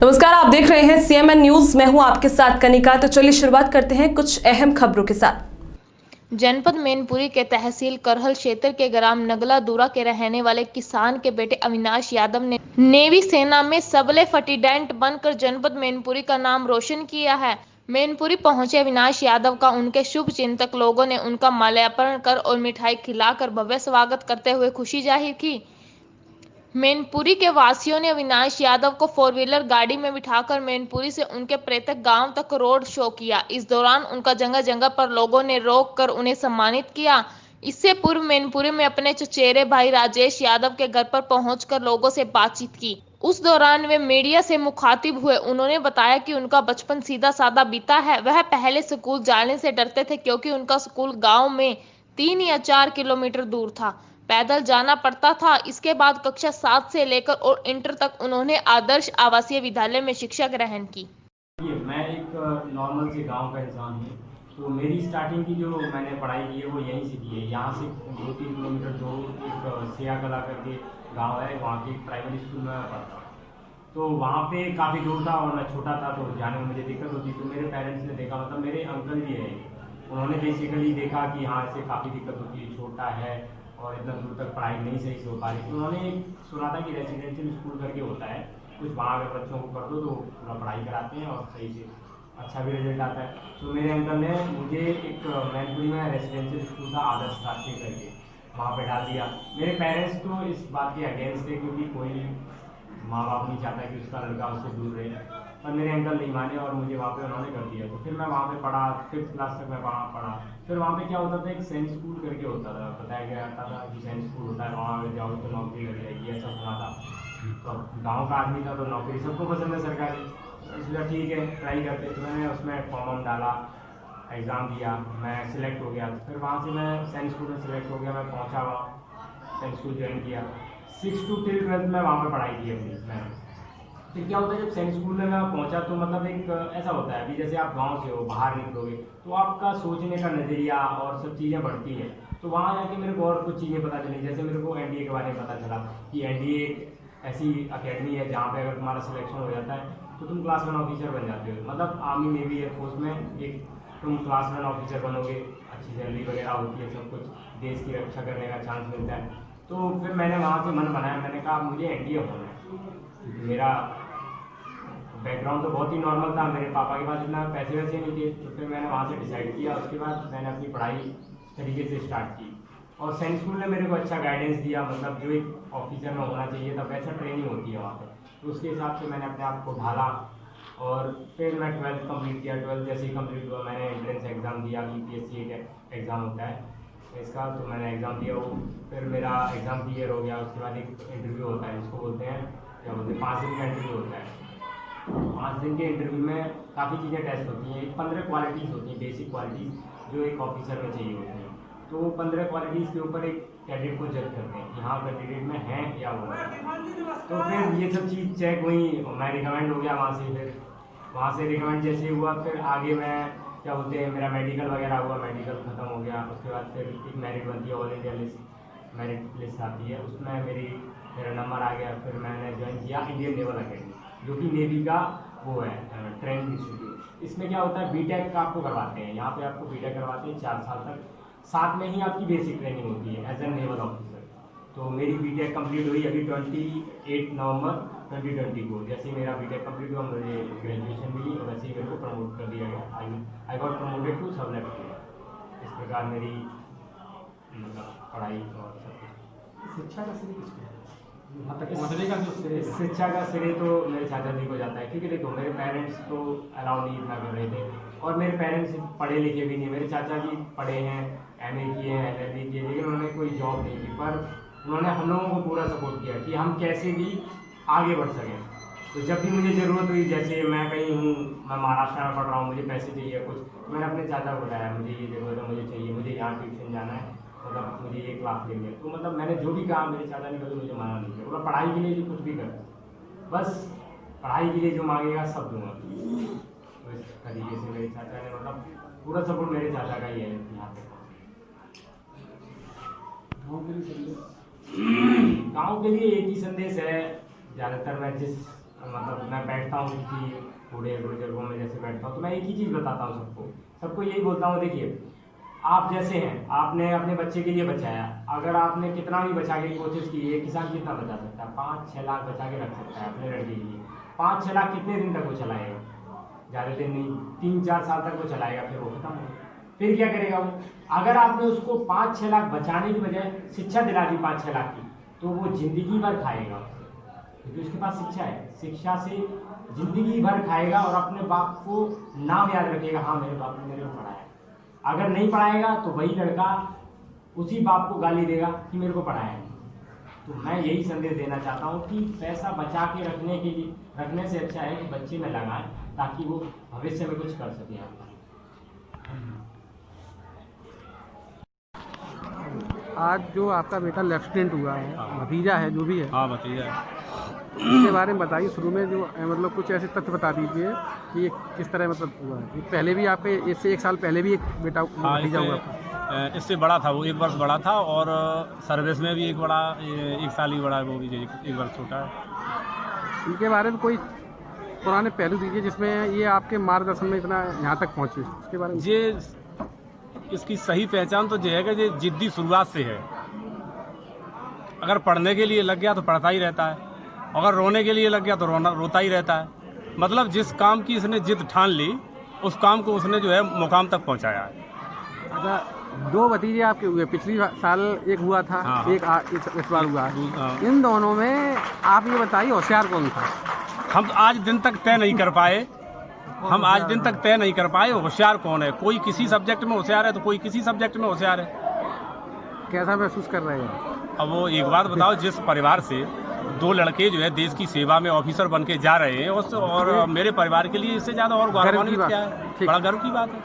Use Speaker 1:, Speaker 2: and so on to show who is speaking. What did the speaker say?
Speaker 1: नमस्कार, आप देख रहे हैं सीएमएन न्यूज। मैं हूं आपके साथ कनिका। तो चलिए शुरुआत करते हैं कुछ अहम खबरों के साथ।
Speaker 2: जनपद मैनपुरी के तहसील करहल क्षेत्र के ग्राम नगला दूरा के रहने वाले किसान के बेटे अविनाश यादव ने नेवी सेना में सबले फटीडेंट बनकर जनपद मैनपुरी का नाम रोशन किया है। मैनपुरी पहुंचे अविनाश यादव का उनके शुभ चिंतक लोगों ने उनका माल्यार्पण कर और मिठाई खिलाकर भव्य स्वागत करते हुए खुशी जाहिर की। मैनपुरी के वासियों ने अविनाश यादव को 4 व्हीलर गाड़ी में बिठाकर मैनपुरी से उनके पैतृक गांव तक रोड शो किया। इस दौरान उनका जगह जगह पर लोगों ने रोक कर उन्हें सम्मानित किया। इससे पूर्व मैनपुरी में अपने चचेरे भाई राजेश यादव के घर पर पहुंचकर लोगों से बातचीत की। उस दौरान वे मीडिया से मुखातिब हुए। उन्होंने बताया कि उनका बचपन सीधा साधा बीता है। वह पहले स्कूल जाने से डरते थे क्योंकि उनका स्कूल गांव में 3 या 4 किलोमीटर दूर था, पैदल जाना पड़ता था। इसके बाद कक्षा 7 से लेकर और इंटर तक उन्होंने आदर्श आवासीय विद्यालय में शिक्षा ग्रहण की।
Speaker 3: मैं एक नॉर्मल से गांव का इंसान हूँ। तो मेरी स्टार्टिंग की जो मैंने पढ़ाई की है वो यहीं से की है। यहाँ से 2-3 किलोमीटर दूर एक सिया कला करके गांव है, वहाँ के प्राइमरी स्कूल में मैं पढ़ता हूँ। तो वहाँ पे काफ़ी दूर था और मैं छोटा था तो जाने में मुझे दिक्कत होती। तो मेरे पेरेंट्स ने देखा, मतलब मेरे अंकल जी है, उन्होंने बेसिकली देखा कि हाँ इसे काफ़ी दिक्कत होती है, छोटा है और इतना दूर तक पढ़ाई नहीं सही से हो पा रही। तो उन्होंने सुना था कि रेजिडेंशियल स्कूल करके होता है कुछ, वहाँ अगर बच्चों को कर दो तो पूरा पढ़ाई कराते हैं और सही से अच्छा भी रिजल्ट आता है। तो मेरे अंकल ने मुझे एक मैनपुरी में रेजिडेंशियल स्कूल था आदर्श राष्ट्रीय करके, वहाँ पे डाल दिया। मेरे पेरेंट्स तो इस बात के अगेंस्ट थे क्योंकि कोई माँ बाप नहीं चाहता कि उसका लड़का उससे दूर रहे, पर मेरे अंकल नहीं माने और मुझे वहाँ पे उन्होंने कर दिया। तो फिर मैं वहाँ पे पढ़ा, 5th क्लास तक मैं वहाँ पढ़ा। फिर वहाँ पे क्या होता था, एक सैनिक स्कूल करके होता था, बताया गया था कि सैनिक स्कूल होता है, वहाँ पे जाओ तो नौकरी लग जाएगी, ऐसा सुना था। तो गांव का आदमी था तो नौकरी सबको पसंद है सरकारी, इसलिए ठीक है ट्राई करते। तो मैंने उसमें फॉर्म डाला, एग्ज़ाम दिया, मैं सिलेक्ट हो गया। फिर वहाँ से मैं सैनिक स्कूल में सिलेक्ट हो गया, मैं पहुँचा वहाँ सैनिक स्कूल ज्वाइन किया। 6 to 12 में वहाँ पर पढ़ाई की अपनी मैंने। फिर क्या होता है, जब सैनिक स्कूल में मैं पहुँचा तो मतलब एक ऐसा होता है, अभी जैसे आप गांव से हो, बाहर निकलोगे तो आपका सोचने का नज़रिया और सब चीज़ें बढ़ती हैं। तो वहाँ जाके मेरे को और कुछ चीज़ें पता चली। जैसे मेरे को एनडीए के बारे में पता चला कि एनडीए ऐसी अकेडमी है जहाँ पे अगर तुम्हारा सिलेक्शन हो जाता है तो तुम क्लास 1 ऑफिसर बन जाते हो। मतलब आर्मी नेवी एयरफोर्स में एक तुम क्लास 1 ऑफिसर बनोगे, अच्छी सैलरी वगैरह होती है, सब कुछ देश की रक्षा करने का चांस मिलता है। तो फिर मैंने वहाँ से मन बनाया, मैंने कहा मुझे एनडीए होना है। मेरा बैकग्राउंड तो बहुत ही नॉर्मल था, मेरे पापा के पास इतना पैसे वैसे नहीं थे। तो फिर मैंने वहाँ से डिसाइड किया। उसके बाद मैंने अपनी पढ़ाई इस तरीके से स्टार्ट की और सैनिक स्कूल ने मेरे को अच्छा गाइडेंस दिया, मतलब जो एक ऑफिसर में होना चाहिए था वैसा ट्रेनिंग होती है वहाँ पे। तो उसके हिसाब से मैंने अपने आप को ढाला और फिर मैं 12th कंप्लीट किया। 12th जैसे ही कंप्लीट हुआ मैंने एंट्रेंस एग्ज़ाम दिया, यूपीएससी एक एग्ज़ाम होता है इसका। तो मैंने एग्ज़ाम दिया, वो फिर मेरा एग्ज़ाम क्लियर हो गया। उसके बाद एक इंटरव्यू होता है, जिसको बोलते हैं क्या बोलते हैं 5 दिन का इंटरव्यू होता है। 5 दिन के इंटरव्यू में काफ़ी चीज़ें टेस्ट होती हैं। 15 क्वालिटीज़ होती हैं, बेसिक क्वालिटीज़ जो एक ऑफिसर में चाहिए होती हैं। तो वो 15 क्वालिटीज़ के ऊपर एक कैंडिडेट को जज करते हैं कि हाँ कैंडिडेट में है या वो है। तो फिर ये सब चीज़ चेक हुई, मैं रिकमेंड हो गया वहाँ से। फिर वहाँ से रिकमेंड जैसे हुआ फिर आगे मैं क्या बोलते हैं मेरा मेडिकल वगैरह हुआ, मेडिकल ख़त्म हो गया। उसके बाद फिर एक मेरिट बनती है, all India list merit list आती है, उसमें मेरा नंबर आ गया। फिर मैंने ज्वाइन किया इंडियन नेवल अकेडमी, जो कि नेवी का वो है ट्रेनिंग इंस्टीट्यूट। इसमें क्या होता है, बीटेक का आपको करवाते हैं, यहाँ पे आपको बीटेक करवाते हैं 4 साल तक, साथ में ही आपकी बेसिक ट्रेनिंग होती है एज ए नेवल ऑफिसर। तो मेरी बीटेक कंप्लीट हुई अभी 28 नवंबर 2020 को। जैसे ही मेरा बीटेक कंप्लीट हुआ मुझे ग्रेजुएशन मिली और वैसे ही मेरे को प्रमोट कर दिया गया। आई गॉट प्रमोटेड टू सब लेफ्टिनेंट। इस प्रकार मेरी मतलब पढ़ाई और सब कुछ।
Speaker 4: शिक्षा का श्रेय किसको है? वहाँ तक
Speaker 3: इस-
Speaker 4: पहुँचने का जो श्रेय है।
Speaker 3: शिक्षा का श्रेय तो मेरे चाचा जी को जाता है, क्योंकि देखो मेरे पेरेंट्स तो अलाउ नहीं इतना कर रहे थे और मेरे पेरेंट्स पढ़े लिखे भी नहीं। मेरे चाचा जी पढ़े हैं, एमए किए हैं, एलएलबी किए, लेकिन उन्होंने कोई जॉब नहीं की, पर उन्होंने हम लोगों को पूरा सपोर्ट किया कि हम कैसे भी आगे बढ़ सकें। तो जब भी मुझे ज़रूरत हुई, जैसे मैं कहीं हूँ, मैं महाराष्ट्र में पढ़ रहा हूँ, मुझे पैसे चाहिए कुछ, तो मैंने अपने चाचा को बताया मुझे ये ज़रूरत है, मुझे चाहिए, मुझे यहाँ ट्यूशन जाना है, मतलब मुझे ये क्लास लेनी है। तो मतलब मैंने जो भी कहा मेरे चाचा ने कभी मुझे माना नहीं किया। मतलब पढ़ाई के लिए जो कुछ भी कर, बस पढ़ाई के लिए जो मांगेगा सब दूंगा। तो इस तरीके से मेरे चाचा ने मतलब पूरा सपोर्ट मेरे चाचा का ही है यहाँ पे।
Speaker 4: गाँव के लिए संदेश
Speaker 3: गाँव के लिए एक ही संदेश है, ज़्यादातर मैं जिस मतलब मैं बैठता हूँ किसी बूढ़े बुजुर्गों में जैसे बैठता हूँ, तो मैं एक ही चीज़ बताता हूँ सबको यही बोलता हूँ, देखिए आप जैसे हैं, आपने अपने बच्चे के लिए बचाया, अगर आपने कितना भी बचा के कोशिश की है, किसान कितना बचा सकता है? 5-6 लाख बचा के रख सकता है अपने लड़के के लिए। 5-6 लाख कितने दिन तक वो चलाएगा? ज़्यादा दिन नहीं, 3-4 साल तक वो चलाएगा, फिर वो खत्म होगा। फिर क्या करेगा वो? अगर आपने उसको 5-6 लाख बचाने की बजाय शिक्षा दिला दी 5-6 लाख की, तो वो जिंदगी भर खाएगा उससे, क्योंकि उसके पास शिक्षा है। शिक्षा से जिंदगी भर खाएगा और अपने बाप को नाम याद रखेगा, हाँ मेरे बाप ने मेरे को पढ़ाया। अगर नहीं पढ़ाएगा तो वही लड़का उसी बाप को गाली देगा कि मेरे को पढ़ाया नहीं। तो मैं यही संदेश देना चाहता हूँ कि पैसा बचा के रखने से अच्छा है कि बच्चे में लगाएं, ताकि वो भविष्य में कुछ कर सके।
Speaker 4: आज जो आपका बेटा लेफ्टिनेंट हुआ है, भतीजा है जो भी है,
Speaker 5: हाँ भतीजा है।
Speaker 4: इसके बारे में बताइए। शुरू में जो मतलब कुछ ऐसे तथ्य बता दीजिए कि ये किस तरह मतलब हुआ है। पहले भी आपके इससे 1 साल पहले भी एक बेटा भतीजा हुआ था।
Speaker 5: इससे बड़ा था, वो 1 वर्ष बड़ा था, और सर्विस में भी एक बड़ा 1 साल ही बड़ा है, वो भी 1 वर्ष छोटा है।
Speaker 4: इनके बारे में कोई पुराने पहलू दीजिए जिसमें ये आपके मार्गदर्शन में इतना यहाँ तक पहुँचे, उसके बारे में।
Speaker 5: ये इसकी सही पहचान तो ये है कि ये जिद्दी शुरुआत से है। अगर पढ़ने के लिए लग गया तो पढ़ता ही रहता है, अगर रोने के लिए लग गया तो रोता ही रहता है। मतलब जिस काम की इसने जिद ठान ली, उस काम को उसने जो है मुकाम तक पहुंचाया है।
Speaker 4: अच्छा, 2 भतीजे आपके हुए, पिछली साल एक हुआ था,
Speaker 5: हाँ।
Speaker 4: एक इस बार हुआ है।
Speaker 5: हाँ।
Speaker 4: इन दोनों में आप ये बताइए होशियार कौन था?
Speaker 5: हम आज दिन तक तय नहीं कर पाए, होशियार कौन है। कोई किसी सब्जेक्ट में होशियार है तो कोई किसी सब्जेक्ट में होशियार है।
Speaker 4: कैसा महसूस कर रहे हैं?
Speaker 5: अब वो एक बात बताओ, जिस परिवार से 2 लड़के जो है देश की सेवा में ऑफिसर बन के जा रहे हैं, और मेरे परिवार के लिए इससे ज़्यादा और गौरवान्वित क्या है? बड़ा गर्व की बात है।